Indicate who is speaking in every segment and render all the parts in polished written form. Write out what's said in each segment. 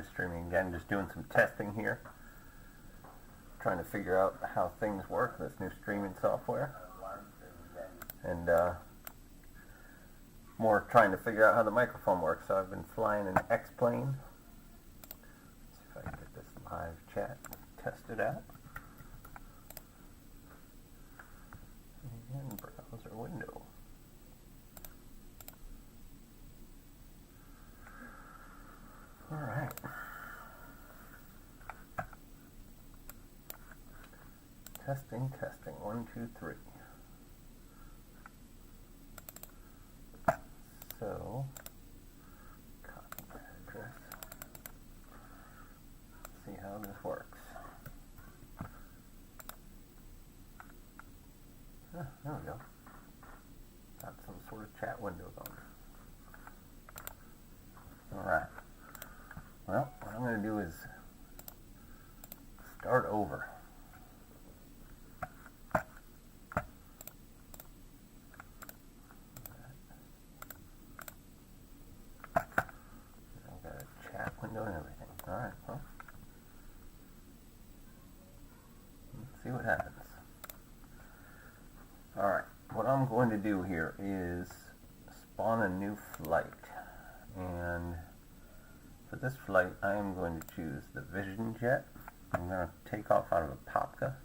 Speaker 1: live streaming again, just doing some testing here. Trying to figure out how things work, this new streaming software. And more trying to figure out how the microphone works. So I've been flying an XPlane. Let's see if I can get this live chat tested out. And browser window. Alright. Testing, testing. 1, 2, 3. So, copy my address. See how this works. Ah, there we go. Got some sort of chat window going. Alright. Well, what I'm going to do is start over. I've got a chat window and everything. Alright, well, let's see what happens. Alright, what I'm going to do here is spawn a new flight. And for this flight, I am going to choose the Vision Jet. I'm going to take off out of a Popka.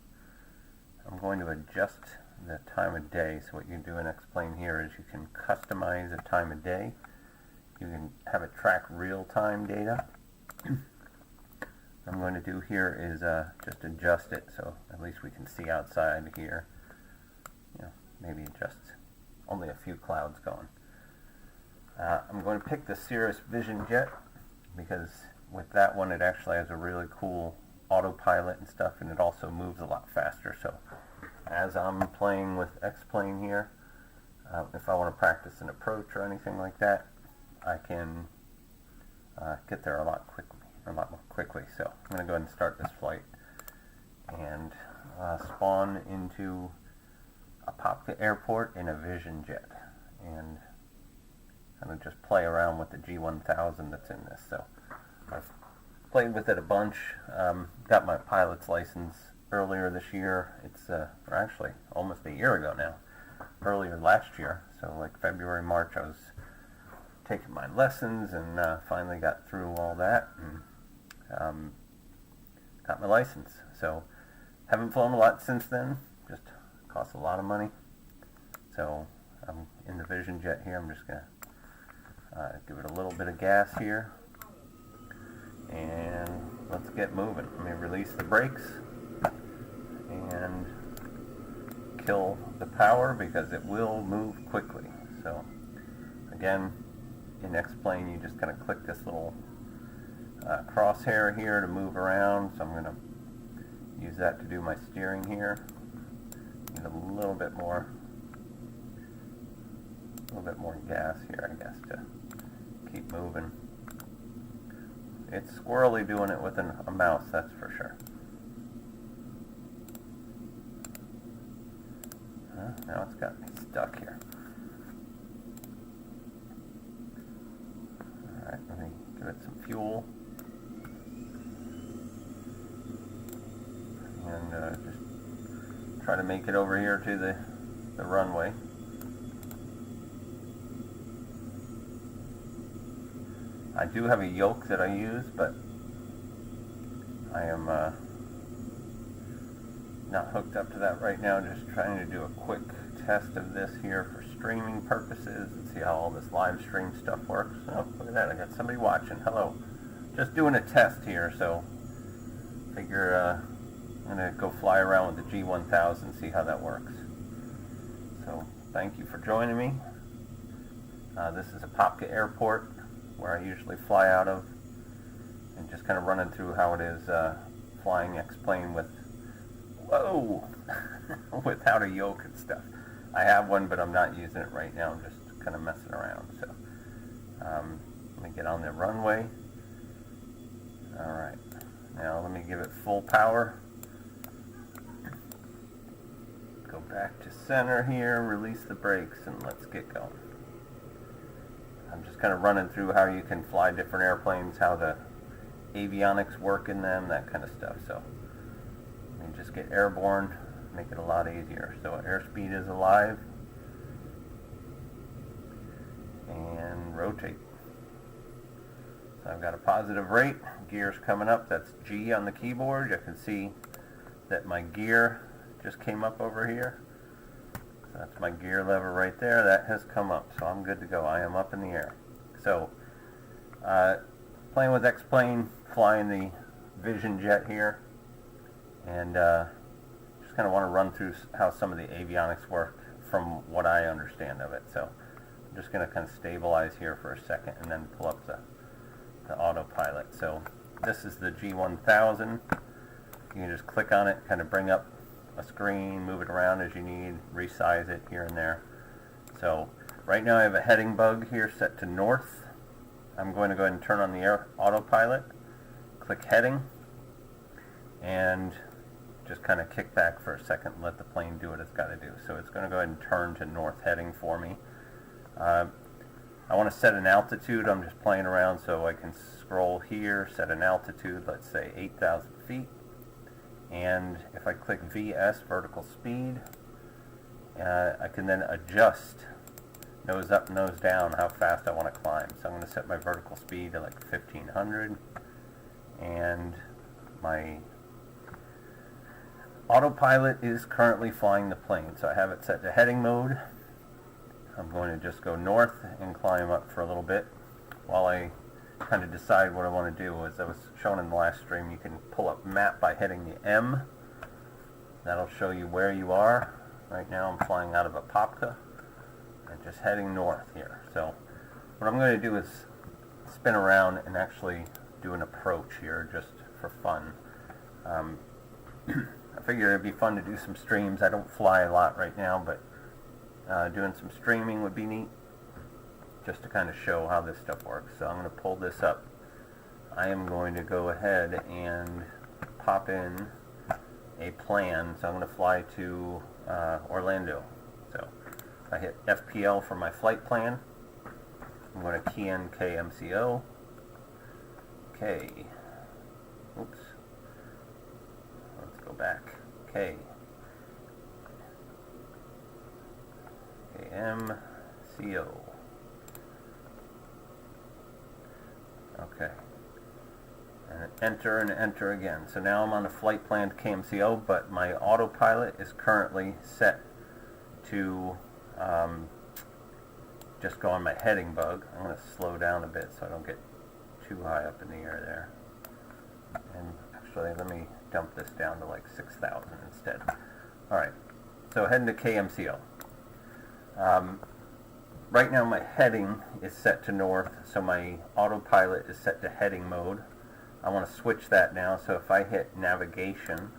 Speaker 1: I'm going to adjust the time of day. So what you do in XPlane here is you can customize a time of day. You can have it track real-time data. What I'm going to do here is just adjust it so at least we can see outside here. You know, maybe just only a few clouds going. I'm going to pick the Cirrus Vision Jet because with that one it actually has a really cool autopilot and stuff, and it also moves a lot faster. So as I'm playing with XPlane here, if I want to practice an approach or anything like that, I can get there a lot more quickly. So I'm going to go ahead and start this flight and spawn into Apopka Airport in a Vision Jet, and kind of just play around with the G1000 that's in this. So I've played with it a bunch. Got my pilot's license earlier this year. It's or actually almost a year ago now. Earlier last year, so like February, March, I was taking my lessons and finally got through all that and got my license. So haven't flown a lot since then. Just costs a lot of money. So I'm in the Vision Jet here. I'm just gonna give it a little bit of gas here, and let's get moving. Let me release the brakes and kill the power because it will move quickly. So again, in XPlane you just kind of click this little crosshair here to move around. So I'm going to use that to do my steering here. Need a little bit more gas here, I guess, to keep moving. It's squirrely doing it with a mouse, that's for sure. Now it's got me stuck here. Alright, let me give it some fuel. And just try to make it over here to the runway. I do have a yoke that I use, but I am not hooked up to that right now. Just trying to do a quick test of this here for streaming purposes and see how all this live stream stuff works. Oh, look at that, I got somebody watching. Hello. Just doing a test here, so figure I'm going to go fly around with the G1000, see how that works. So thank you for joining me. This is Apopka Airport, where I usually fly out of, and just kind of running through how it is flying XPlane with, whoa, without a yoke and stuff. I have one, but I'm not using it right now. I'm just kind of messing around. So let me get on the runway. All right, now let me give it full power. Go back to center here, release the brakes, and let's get going. I'm just kind of running through how you can fly different airplanes, how the avionics work in them, that kind of stuff. So you just get airborne, make it a lot easier. So airspeed is alive, and rotate. So I've got a positive rate, gears coming up, that's G on the keyboard. You can see that my gear just came up over here. So that's my gear lever right there, that has come up, so I'm good to go. I am up in the air. So playing with XPlane, flying the Vision jet here, and just kind of want to run through how some of the avionics work from what I understand of it. So I'm just going to kind of stabilize here for a second and then pull up the autopilot. So this is the G1000. You can just click on it, kind of bring up a screen, move it around as you need, resize it here and there. So right now I have a heading bug here set to north. I'm going to go ahead and turn on the autopilot, click heading, and just kind of kick back for a second and let the plane do what it's got to do. So it's going to go ahead and turn to north heading for me. I want to set an altitude. I'm just playing around, so I can scroll here, set an altitude, let's say 8,000 feet. And if I click VS, vertical speed, I can then adjust nose up, nose down, how fast I want to climb. So I'm going to set my vertical speed to like 1500, and my autopilot is currently flying the plane. So I have it set to heading mode. I'm going to just go north and climb up for a little bit while I kind of decide what I want to do. As I was shown in the last stream, you can pull up map by hitting the M. That'll show you where you are. Right now I'm flying out of Apopka and just heading north here. So what I'm going to do is spin around and actually do an approach here just for fun. I figured it'd be fun to do some streams. I don't fly a lot right now, but doing some streaming would be neat, just to kind of show how this stuff works. So I'm going to pull this up. I am going to go ahead and pop in a plan. So I'm going to fly to Orlando. So I hit FPL for my flight plan. I'm going to key in KMCO. K. Oops. Let's go back. K. KMCO. Okay. And enter again. So now I'm on a flight plan to KMCO, but my autopilot is currently set to just go on my heading bug. I'm going to slow down a bit so I don't get too high up in the air there. And actually, let me dump this down to like 6,000 instead. Alright, so heading to KMCO. Right now my heading is set to north, so my autopilot is set to heading mode. I want to switch that now, so if I hit navigation,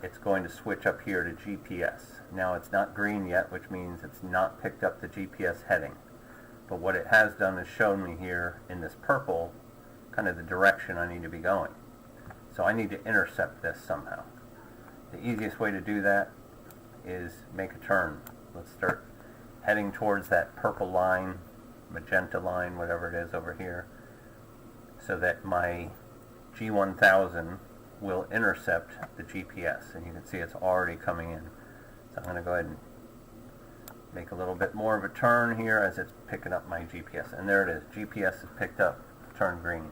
Speaker 1: it's going to switch up here to GPS. Now it's not green yet, which means it's not picked up the GPS heading. But what it has done is shown me here in this purple kind of the direction I need to be going. So I need to intercept this somehow. The easiest way to do that is make a turn. Let's start heading towards that purple line, magenta line, whatever it is over here, so that my G1000 will intercept the GPS. And you can see it's already coming in. So I'm going to go ahead and make a little bit more of a turn here as it's picking up my GPS. And there it is. GPS is picked up, turned green.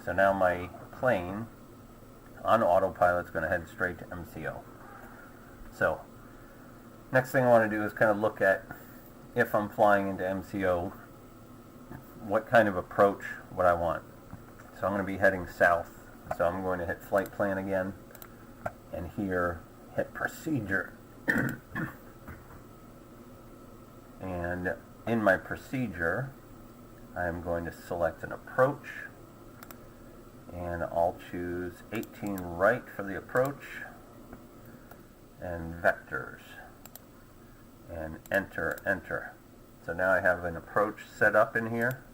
Speaker 1: So now my plane on autopilot is going to head straight to MCO. So next thing I want to do is kind of look at, if I'm flying into MCO, what kind of approach would I want. So I'm going to be heading south. So I'm going to hit flight plan again, and here hit procedure. And in my procedure, I'm going to select an approach, and I'll choose 18 right for the approach, and vectors, and enter. So now I have an approach set up in here.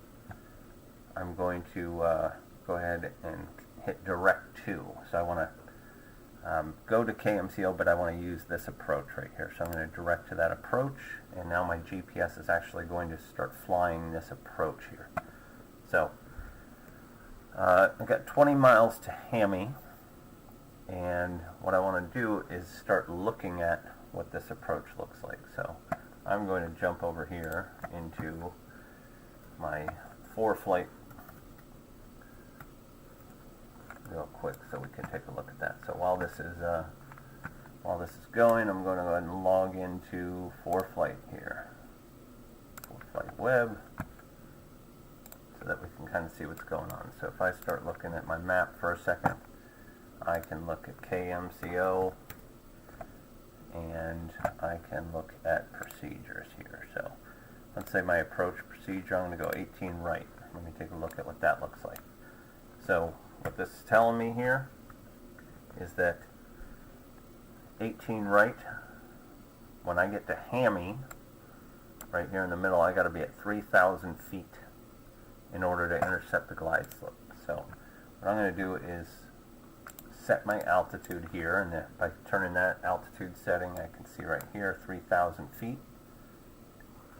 Speaker 1: I'm going to go ahead and hit direct to. So I want to go to KMCO, but I want to use this approach right here. So I'm going to direct to that approach, and now my GPS is actually going to start flying this approach here. So I've got 20 miles to Hammy, and what I want to do is start looking at what this approach looks like. So I'm going to jump over here into my ForeFlight real quick so we can take a look at that. So while this is going, I'm going to go ahead and log into ForeFlight here, ForeFlight Web, so that we can kind of see what's going on. So if I start looking at my map for a second, I can look at KMCO, and I can look at procedures here. So let's say my approach procedure, I'm going to go 18 right. Let me take a look at what that looks like. So what this is telling me here is that 18 right, when I get to Hammy, right here in the middle, I got to be at 3,000 feet in order to intercept the glide slope. So what I'm going to do is set my altitude here, and by turning that altitude setting, I can see right here 3,000 feet.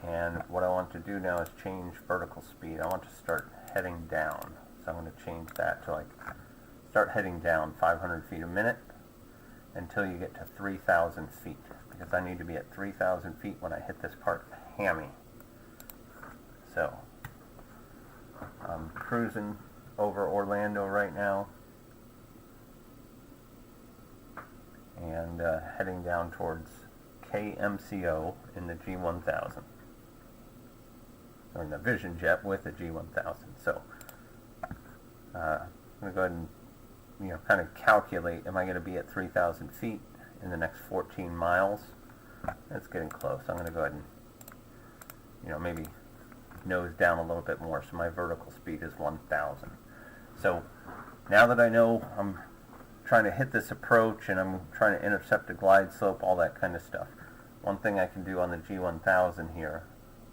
Speaker 1: And what I want to do now is change vertical speed. I want to start heading down. So I'm going to change that to start heading down 500 feet a minute until you get to 3,000 feet, because I need to be at 3,000 feet when I hit this part of Hammy. So I'm cruising over Orlando right now, and heading down towards KMCO in the G1000, or in the Vision Jet with the G1000. So I'm going to go ahead and kind of calculate, am I going to be at 3,000 feet in the next 14 miles? That's getting close. I'm going to go ahead and maybe nose down a little bit more. So my vertical speed is 1,000. So now that I know I'm trying to hit this approach and I'm trying to intercept a glide slope, all that kind of stuff, one thing I can do on the G1000 here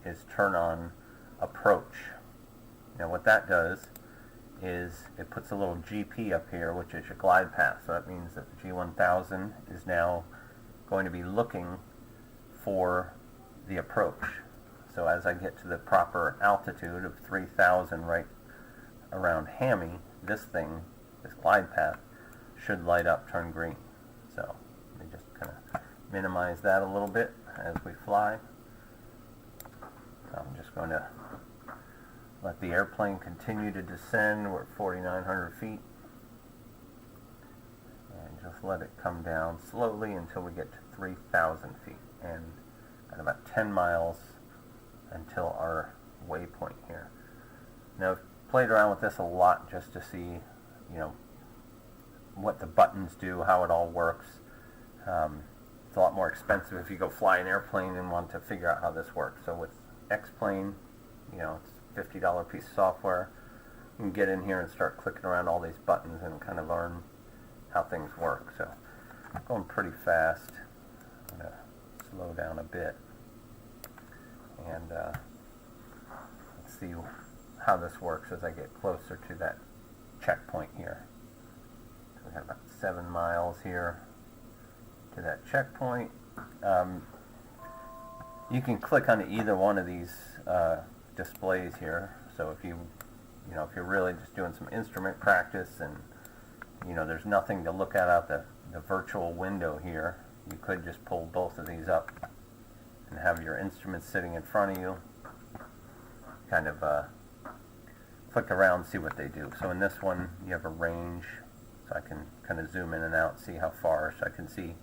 Speaker 1: is turn on approach. Now what that does is it puts a little GP up here, which is your glide path. So that means that the G1000 is now going to be looking for the approach. So as I get to the proper altitude of 3,000 right around Hammy, this glide path, should light up, turn green. So let me just kind of minimize that a little bit as we fly. So I'm just going to let the airplane continue to descend. We're at 4,900 feet. And just let it come down slowly until we get to 3,000 feet. And at about 10 miles until our waypoint here. Now I've played around with this a lot just to see, what the buttons do, how it all works. It's a lot more expensive if you go fly an airplane and want to figure out how this works. So with XPlane, it's a $50 piece of software. You can get in here and start clicking around all these buttons and kind of learn how things work. So I'm going pretty fast. I'm going to slow down a bit. And let's see how this works as I get closer to that checkpoint here. So we have about 7 miles here to that checkpoint. You can click on either one of these displays here. So if if you're really just doing some instrument practice and there's nothing to look at out the virtual window here, you could just pull both of these up and have your instruments sitting in front of you, kind of flick around, see what they do. So in this one, you have a range, so I can kind of zoom in and out, see how far. So I can see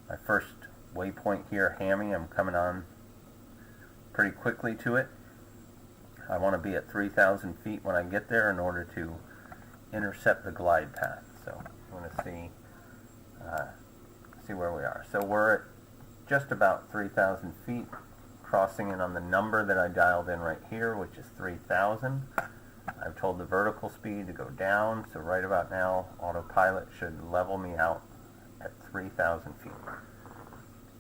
Speaker 1: my first waypoint here, Hammy. I'm coming on pretty quickly to it. I want to be at 3,000 feet when I get there in order to intercept the glide path. So I'm going to see where we are. So we're at just about 3,000 feet, crossing in on the number that I dialed in right here, which is 3,000. I've told the vertical speed to go down, so right about now, autopilot should level me out at 3,000 feet.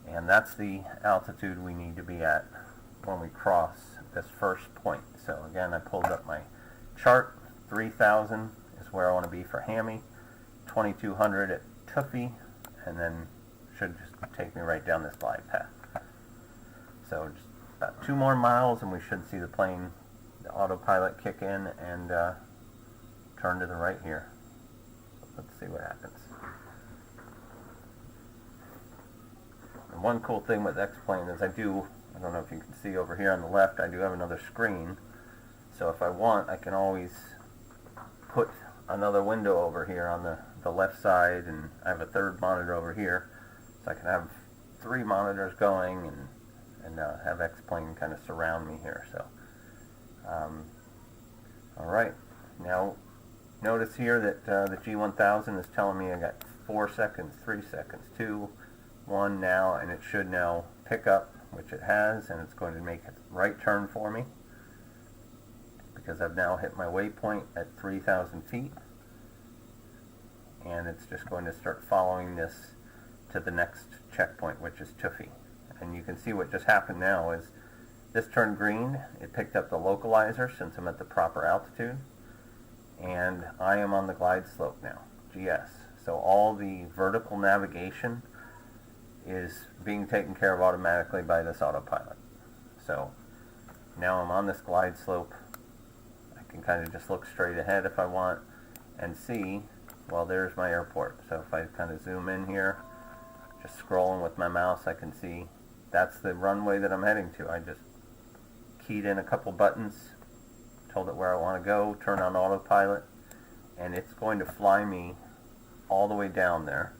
Speaker 1: And that's the altitude we need to be at when we cross this first point. So again, I pulled up my chart. 3,000 is where I want to be for Hammy, 2,200 at Tuffy, and then should just take me right down this glide path. So just about 2 more miles and we should see the plane, the autopilot kick in and turn to the right here. Let's see what happens. And one cool thing with XPlane is I don't know if you can see over here on the left, I do have another screen. So if I want, I can always put another window over here on the left side, and I have a third monitor over here. So I can have 3 monitors going and have XPlane kind of surround me here. So, alright, now notice here that the G1000 is telling me I got 4 seconds, 3 seconds, 2, 1 now, and it should now pick up, which it has, and it's going to make a right turn for me because I've now hit my waypoint at 3,000 feet, and it's just going to start following this to the next checkpoint, which is Tuffy. And you can see what just happened now is this turned green. It picked up the localizer since I'm at the proper altitude, and I am on the glide slope now, GS. So all the vertical navigation is being taken care of automatically by this autopilot. So now I'm on this glide slope. I can kind of just look straight ahead if I want and see, well, there's my airport. So if I kind of zoom in here, just scrolling with my mouse, I can see that's the runway that I'm heading to. I just keyed in a couple buttons, told it where I want to go, turn on autopilot, and it's going to fly me all the way down there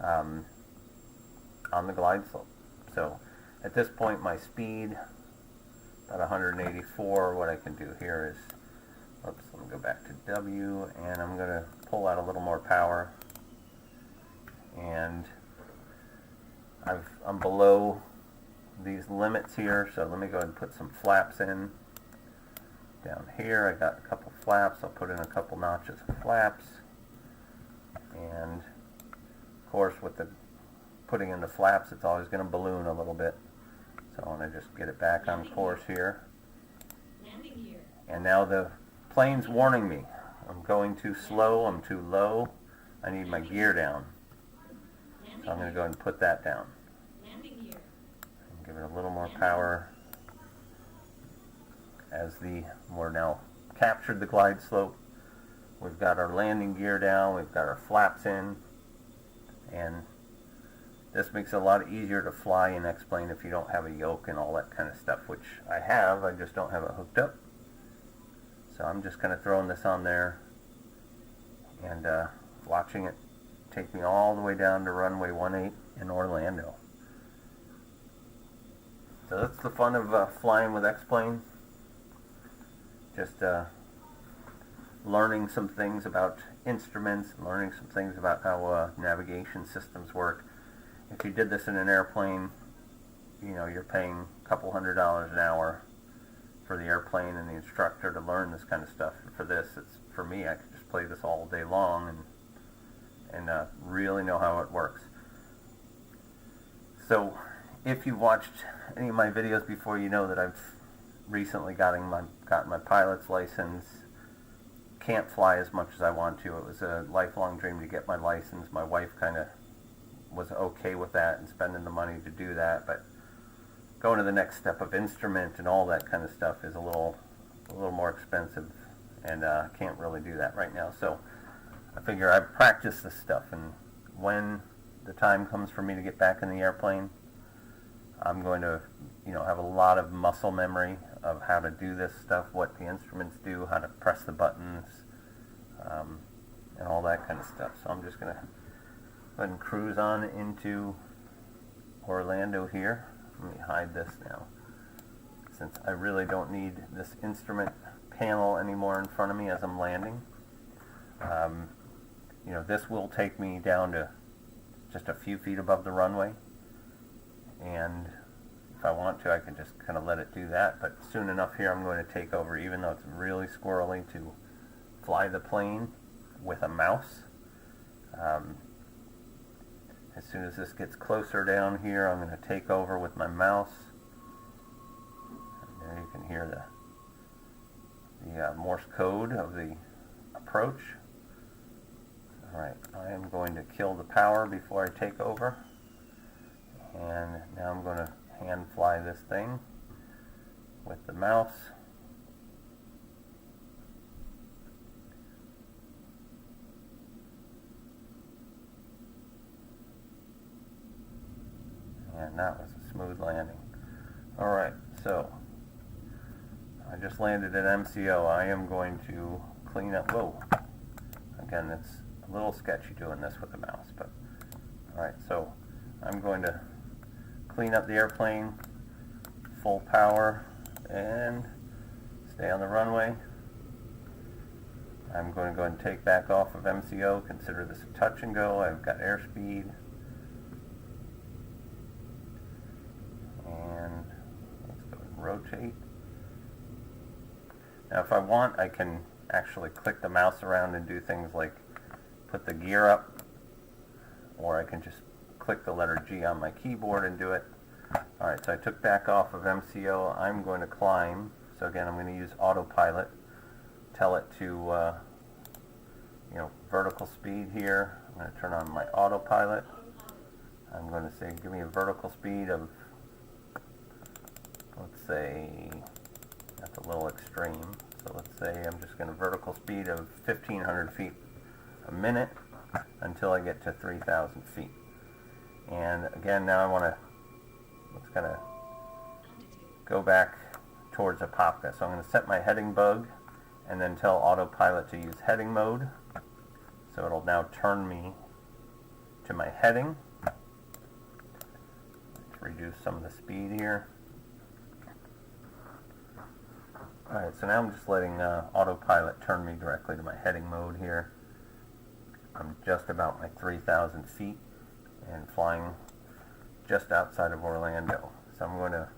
Speaker 1: on the glide slope. So at this point my speed, about 184, what I can do here is, oops, let me go back to W, and I'm going to pull out a little more power, and I'm below these limits here, so let me go ahead and put some flaps in. Down here I got a couple flaps, I'll put in a couple notches of flaps, and of course with the putting in the flaps it's always going to balloon a little bit, so I want to just get it back on course here. And now the plane's warning me, I'm going too slow, I'm too low, I need my gear down. So I'm going to go ahead and put that down. And give it a little more power as we're now captured the glide slope. We've got our landing gear down, we've got our flaps in, and this makes it a lot easier to fly in XPlane if you don't have a yoke and all that kind of stuff, which I have, I just don't have it hooked up. So I'm just kind of throwing this on there and watching it take me all the way down to runway 18 in Orlando. So that's the fun of flying with XPlane. Just learning some things about instruments, learning some things about how navigation systems work. If you did this in an airplane, you know, you're paying a couple $100 an hour for the airplane and the instructor to learn this kind of stuff. And for this, for me, I could just play this all day long and really know how it works. So if you've watched any of my videos before, you know that I've recently gotten my pilot's license. Can't fly as much as I want to. It was a lifelong dream to get my license. My wife kind of was okay with that and spending the money to do that, but going to the next step of instrument and all that kind of stuff is a little more expensive, and can't really do that right now. So I figure I practice this stuff, and when the time comes for me to get back in the airplane, I'm going to, you know, have a lot of muscle memory of how to do this stuff, what the instruments do, how to press the buttons, and all that kind of stuff. So I'm just going to go ahead and cruise on into Orlando here. Let me hide this now, since I really don't need this instrument panel anymore in front of me as I'm landing. You know, this will take me down to just a few feet above the runway, and if I want to, I can just kind of let it do that, but soon enough here I'm going to take over, even though it's really squirrely to fly the plane with a mouse. As soon as this gets closer down here, I'm going to take over with my mouse. And there you can hear the Morse code of the approach. Alright, I am going to kill the power before I take over. And now I'm going to hand fly this thing with the mouse. And that was a smooth landing. Alright, so I just landed at MCO. I am going to clean up. Whoa! Again, it's a little sketchy doing this with the mouse, but alright, so I'm going to clean up the airplane, full power, and stay on the runway. I'm going to go and take back off of MCO. Consider this a touch and go. I've got airspeed. And let's go and rotate. Now if I want, I can actually click the mouse around and do things like put the gear up, or I can just click the letter G on my keyboard and do it. Alright, so I took back off of MCO. I'm going to climb. So again, I'm going to use autopilot. Tell it to vertical speed here. I'm going to turn on my autopilot. I'm going to say give me a vertical speed of, let's say, that's a little extreme. So let's say I'm just going to vertical speed of 1,500 feet a minute until I get to 3,000 feet. And again, now I want to, let's kind of go back towards Apopka. So I'm going to set my heading bug and then tell autopilot to use heading mode. So it'll now turn me to my heading. Let's reduce some of the speed here. Alright, so now I'm just letting autopilot turn me directly to my heading mode here. I'm just about my 3,000 feet and flying just outside of Orlando. So I'm going to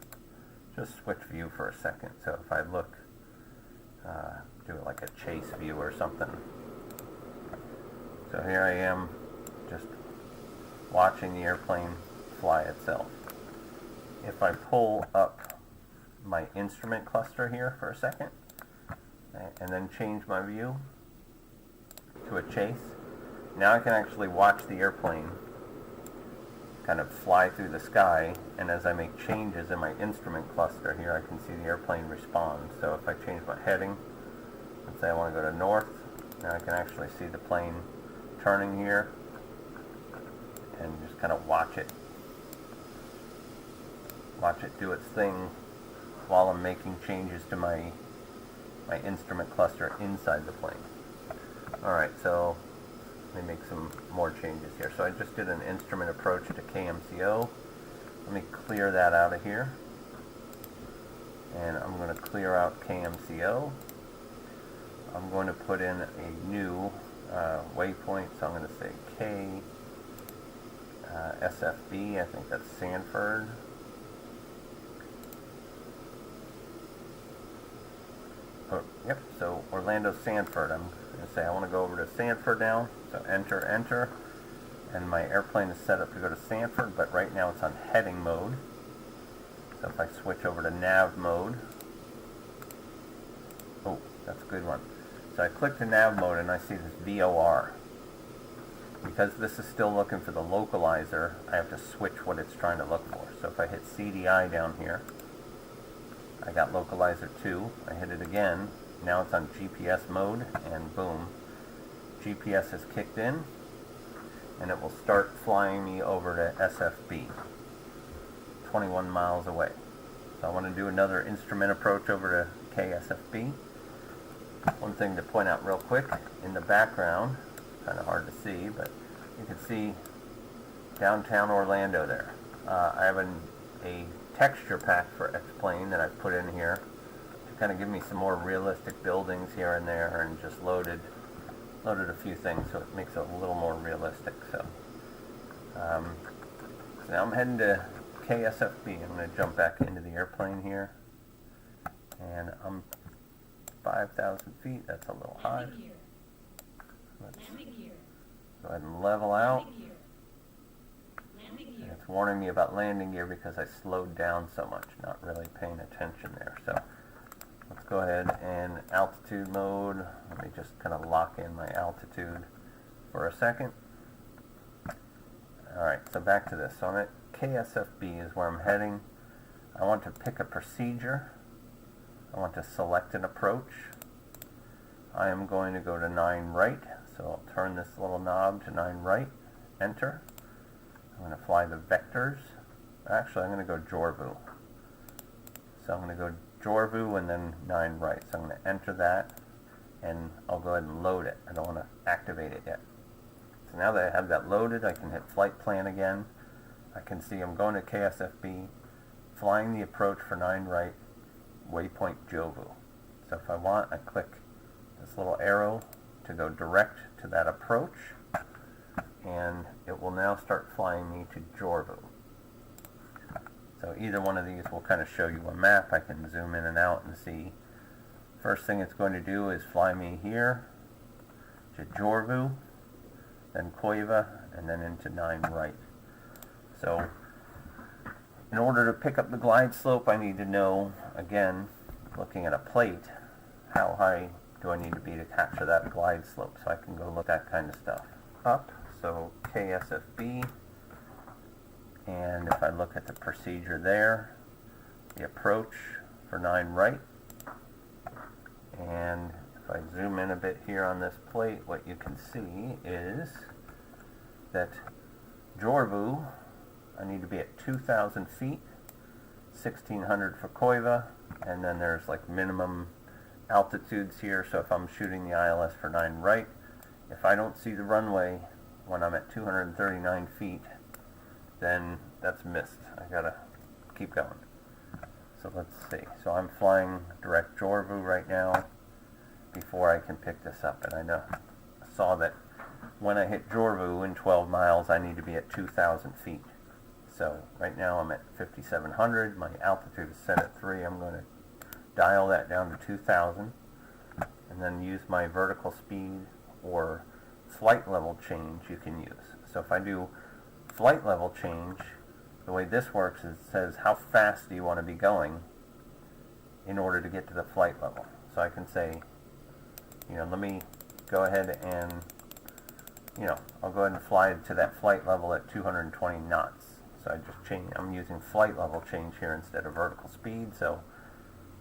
Speaker 1: just switch view for a second. So if I look, do it like a chase view or something. So here I am, just watching the airplane fly itself. If I pull up my instrument cluster here for a second, and then change my view to a chase, now I can actually watch the airplane kind of fly through the sky, and as I make changes in my instrument cluster here, I can see the airplane respond. So if I change my heading, let's say I want to go to north, now I can actually see the plane turning here, and just kind of watch it do its thing while I'm making changes to my instrument cluster inside the plane. Alright, so let me make some more changes here. So I just did an instrument approach to KMCO. Let me clear that out of here. And I'm going to clear out KMCO. I'm going to put in a new waypoint, so I'm going to say K SFB, I think that's Sanford. Yep, so Orlando Sanford. I'm going to say I want to go over to Sanford now. So enter, enter. And my airplane is set up to go to Sanford, but right now it's on heading mode. So if I switch over to nav mode. Oh, that's a good one. So I click the nav mode and I see this VOR. Because this is still looking for the localizer, I have to switch what it's trying to look for. So if I hit CDI down here, I got localizer 2. I hit it again. Now it's on GPS mode, and boom, GPS has kicked in, and it will start flying me over to SFB, 21 miles away. So I want to do another instrument approach over to KSFB. One thing to point out real quick, in the background, kind of hard to see, but you can see downtown Orlando there. I have a texture pack for XPlane that I've put in here to kind of give me some more realistic buildings here and there, and just loaded a few things so it makes it a little more realistic. So, so now I'm heading to KSFB. I'm going to jump back into the airplane here, and I'm 5,000 feet. That's a little high. Let's go ahead and level out. And it's warning me about landing gear because I slowed down so much, not really paying attention there. So let's go ahead and altitude mode. Let me just kind of lock in my altitude for a second. Alright, so back to this. So I'm at KSFB is where I'm heading. I want to pick a procedure. I want to select an approach. I am going to go to 9 right. So I'll turn this little knob to 9 right. Enter. I'm going to fly the vectors. Actually, I'm going to go Jorvu. So I'm going to go Jorvu and then 9 right. So I'm going to enter that, and I'll go ahead and load it. I don't want to activate it yet. So now that I have that loaded, I can hit flight plan again. I can see I'm going to KSFB, flying the approach for 9 right, waypoint Jovu. So if I want, I click this little arrow to go direct to that approach, and it will now start flying me to Jorvu. So either one of these will kind of show you a map. I can zoom in and out and see. First thing it's going to do is fly me here to Jorvu, then Koiva, and then into 9 right. So in order to pick up the glide slope, I need to know, again, looking at a plate, how high do I need to be to capture that glide slope, so I can go look at that kind of stuff. Up, so KSFB, and if I look at the procedure there, the approach for 9 right, and if I zoom in a bit here on this plate, what you can see is that Jorvu, I need to be at 2,000 feet, 1,600 for Koiva, and then there's like minimum altitudes here, so if I'm shooting the ILS for 9 right, if I don't see the runway when I'm at 239 feet, then that's missed. I gotta keep going. So let's see. So I'm flying direct Jorvu right now before I can pick this up, and I saw that when I hit Jorvu in 12 miles, I need to be at 2,000 feet. So right now I'm at 5,700. My altitude is set at 3. I'm going to dial that down to 2,000 and then use my vertical speed or flight level change you can use. So if I do flight level change, the way this works is it says how fast do you want to be going in order to get to the flight level. So I can say, let me go ahead and, I'll go ahead and fly to that flight level at 220 knots. So I just change, I'm using flight level change here instead of vertical speed. So,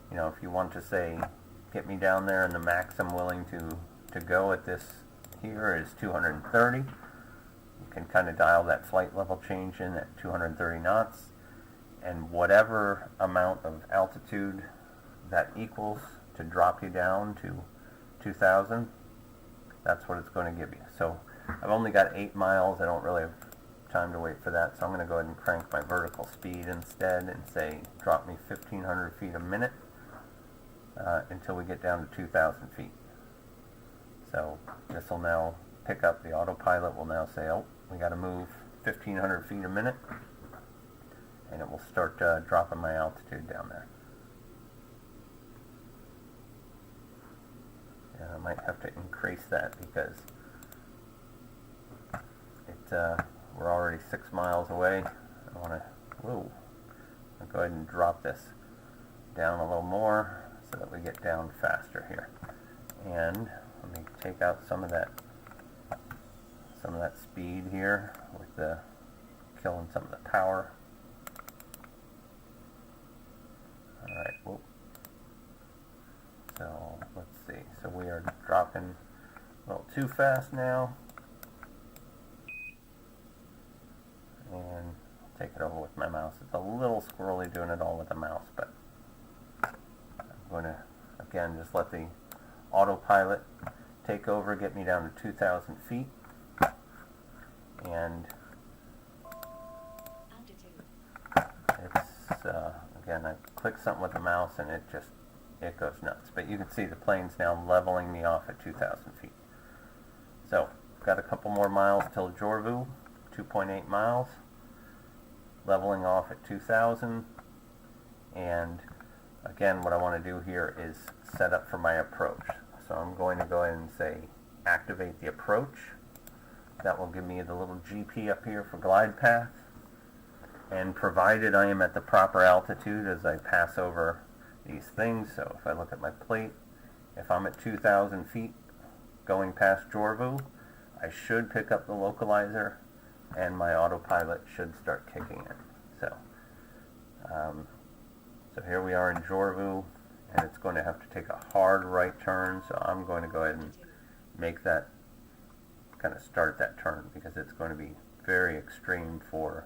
Speaker 1: if you want to say, get me down there and the max I'm willing to go at this here is 230, you can kind of dial that flight level change in at 230 knots, and whatever amount of altitude that equals to drop you down to 2,000, that's what it's going to give you. So I've only got 8 miles. I don't really have time to wait for that, so I'm going to go ahead and crank my vertical speed instead and say drop me 1,500 feet a minute until we get down to 2,000 feet. So this will now pick up, the autopilot will now say, oh, we got to move 1,500 feet a minute, and it will start dropping my altitude down there. And I might have to increase that because we're already 6 miles away. I want to, I'll go ahead and drop this down a little more so that we get down faster here. And let me take out some of that speed here with the killing some of the power. Alright, whoop. So let's see. So we are dropping a little too fast now. And take it over with my mouse. It's a little squirrely doing it all with the mouse, but I'm going to, again, just let the autopilot take over, get me down to 2,000 feet. And it's, again, I click something with the mouse and it goes nuts. But you can see the plane's now leveling me off at 2,000 feet. So, got a couple more miles till Jorvu, 2.8 miles. Leveling off at 2,000, and again what I want to do here is set up for my approach. So I'm going to go ahead and say activate the approach. That will give me the little GP up here for glide path, and provided I am at the proper altitude as I pass over these things, so if I look at my plate, if I'm at 2,000 feet going past Jorvu, I should pick up the localizer and my autopilot should start kicking in. So here we are in Jorvu, and it's going to have to take a hard right turn, so I'm going to go ahead and make that, kind of start that turn, because it's going to be very extreme for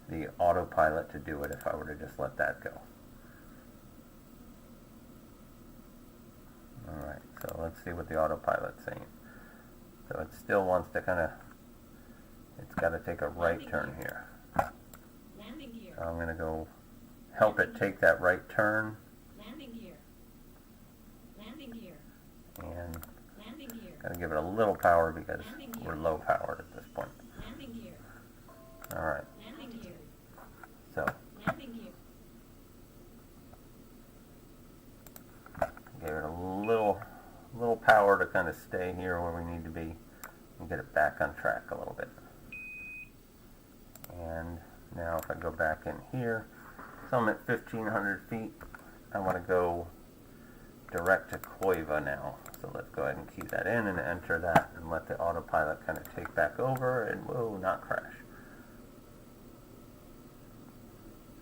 Speaker 1: the autopilot to do it if I were to just let that go. Alright, so let's see what the autopilot's saying. So it still wants to kind of, it's got to take a right turn here. So I'm going to go help it take that right turn. And got to give it a little power because we're low powered at this point. Alright. So gave it a little power to kind of stay here where we need to be and get it back on track a little bit. And now if I go back in here, so I'm at 1,500 feet. I want to go direct to Koiva now. So let's go ahead and key that in and enter that and let the autopilot kind of take back over and whoa, not crash.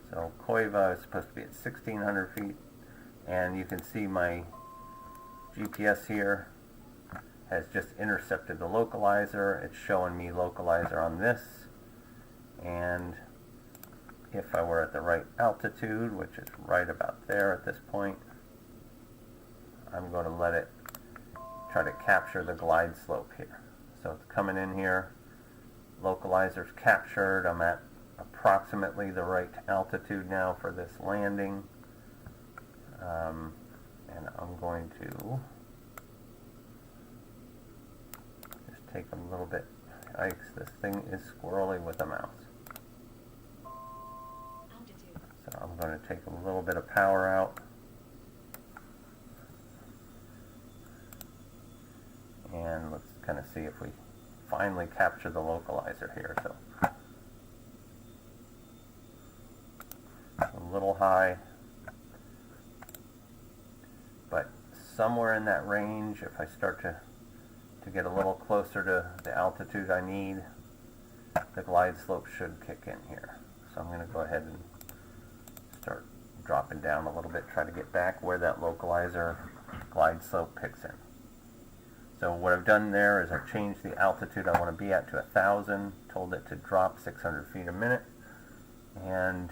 Speaker 1: So Koiva is supposed to be at 1,600 feet, and you can see my GPS here has just intercepted the localizer. It's showing me localizer on this, and if I were at the right altitude, which is right about there at this point, I'm going to let it try to capture the glide slope here. So it's coming in here, localizer's captured, I'm at approximately the right altitude now for this landing, and I'm going to just take a little bit. Yikes, this thing is squirrely with a mouse. So I'm going to take a little bit of power out. And let's kind of see if we finally capture the localizer here. So a little high, but somewhere in that range, if I start to get a little closer to the altitude I need, the glide slope should kick in here. So I'm going to go ahead and start dropping down a little bit, try to get back where that localizer glide slope picks in. So what I've done there is I've changed the altitude I want to be at to 1,000, told it to drop 600 feet a minute, and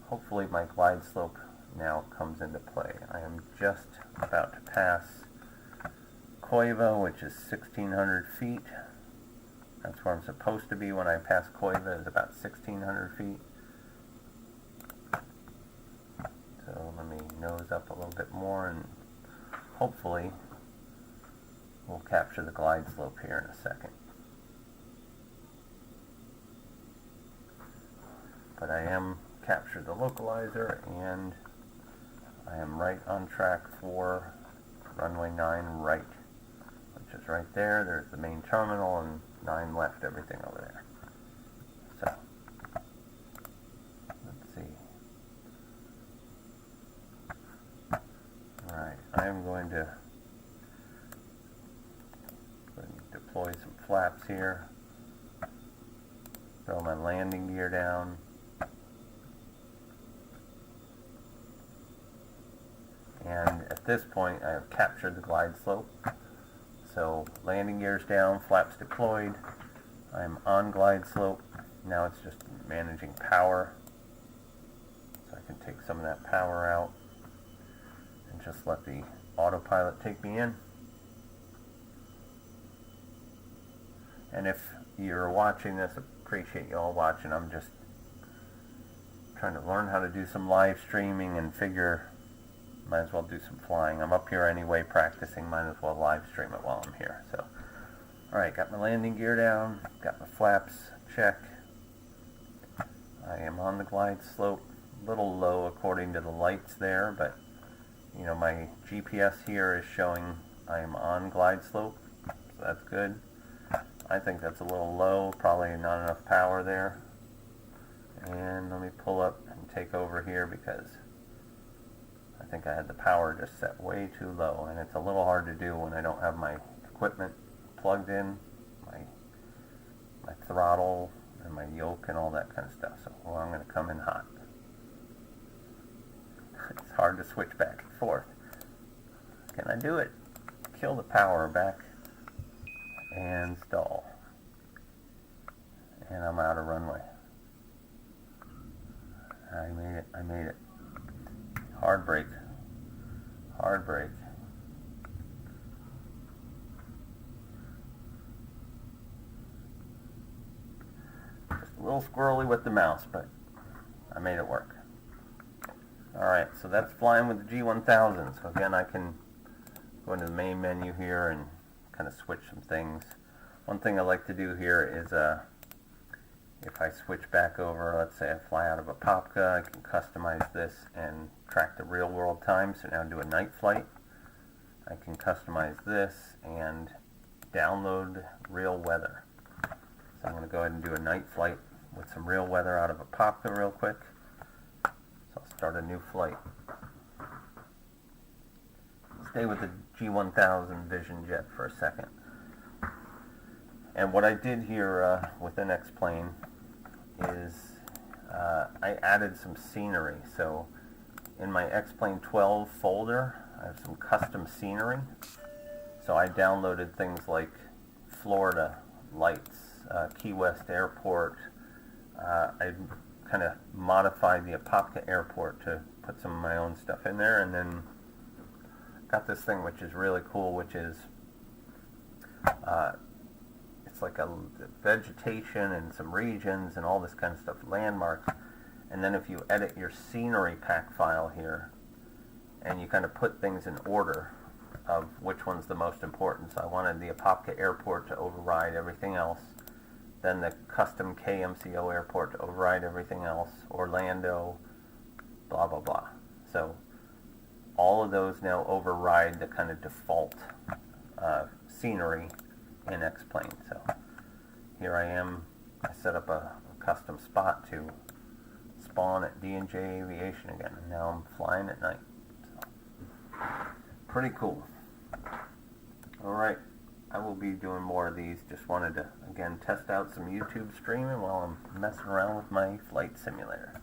Speaker 1: hopefully my glide slope now comes into play. I am just about to pass Koiva, which is 1,600 feet. That's where I'm supposed to be when I pass Koiva, is about 1,600 feet. So let me nose up a little bit more, and hopefully we'll capture the glide slope here in a second. But I am captured the localizer, and I am right on track for runway 9 right, which is right there. There's the main terminal, and 9 left, everything over there. So let's see. Alright, I am going to deploy some flaps here, throw my landing gear down, and at this point I have captured the glide slope. So landing gear's down, flaps deployed, I'm on glide slope. Now it's just managing power, so I can take some of that power out and just let the autopilot take me in. And if you're watching this, appreciate you all watching. I'm just trying to learn how to do some live streaming and figure might as well do some flying. I'm up here anyway practicing, might as well live stream it while I'm here. So, alright, got my landing gear down, got my flaps check. I am on the glide slope, a little low according to the lights there, but you know, my GPS here is showing I am on glide slope, so that's good. I think that's a little low, probably not enough power there. And let me pull up and take over here because I think I had the power just set way too low, and it's a little hard to do when I don't have my equipment plugged in, my throttle and my yoke and all that kind of stuff. So well, I'm going to come in hot. It's hard to switch back and forth. Can I do it? Kill the power back and stall. And I'm out of runway. I made it. I made it. Hard brake. Hard brake. Just a little squirrely with the mouse, but I made it work. Alright, so that's flying with the G1000. So again, I can go into the main menu here and kind of switch some things. One thing I like to do here is if I switch back over, let's say I fly out of Apopka, I can customize this and track the real world time. So now do a night flight. I can customize this and download real weather. So I'm going to go ahead and do a night flight with some real weather out of Apopka real quick. So I'll start a new flight. Stay with the G1000 Vision Jet for a second. And what I did here within XPlane is I added some scenery. So in my XPlane 12 folder, I have some custom scenery. So I downloaded things like Florida lights, Key West Airport. I kind of modified the Apopka Airport to put some of my own stuff in there, and then got this thing which is really cool, which is it's like a vegetation and some regions and all this kind of stuff, landmarks. And then if you edit your scenery pack file here and you kind of put things in order of which one's the most important. So I wanted the Apopka Airport to override everything else, then the custom KMCO Airport to override everything else, Orlando, blah blah blah. So all of those now override the kind of default scenery in XPlane. So here I am. I set up a custom spot to spawn at D&J Aviation again, and now I'm flying at night. So, pretty cool. Alright, I will be doing more of these. Just wanted to, again, test out some YouTube streaming while I'm messing around with my flight simulator.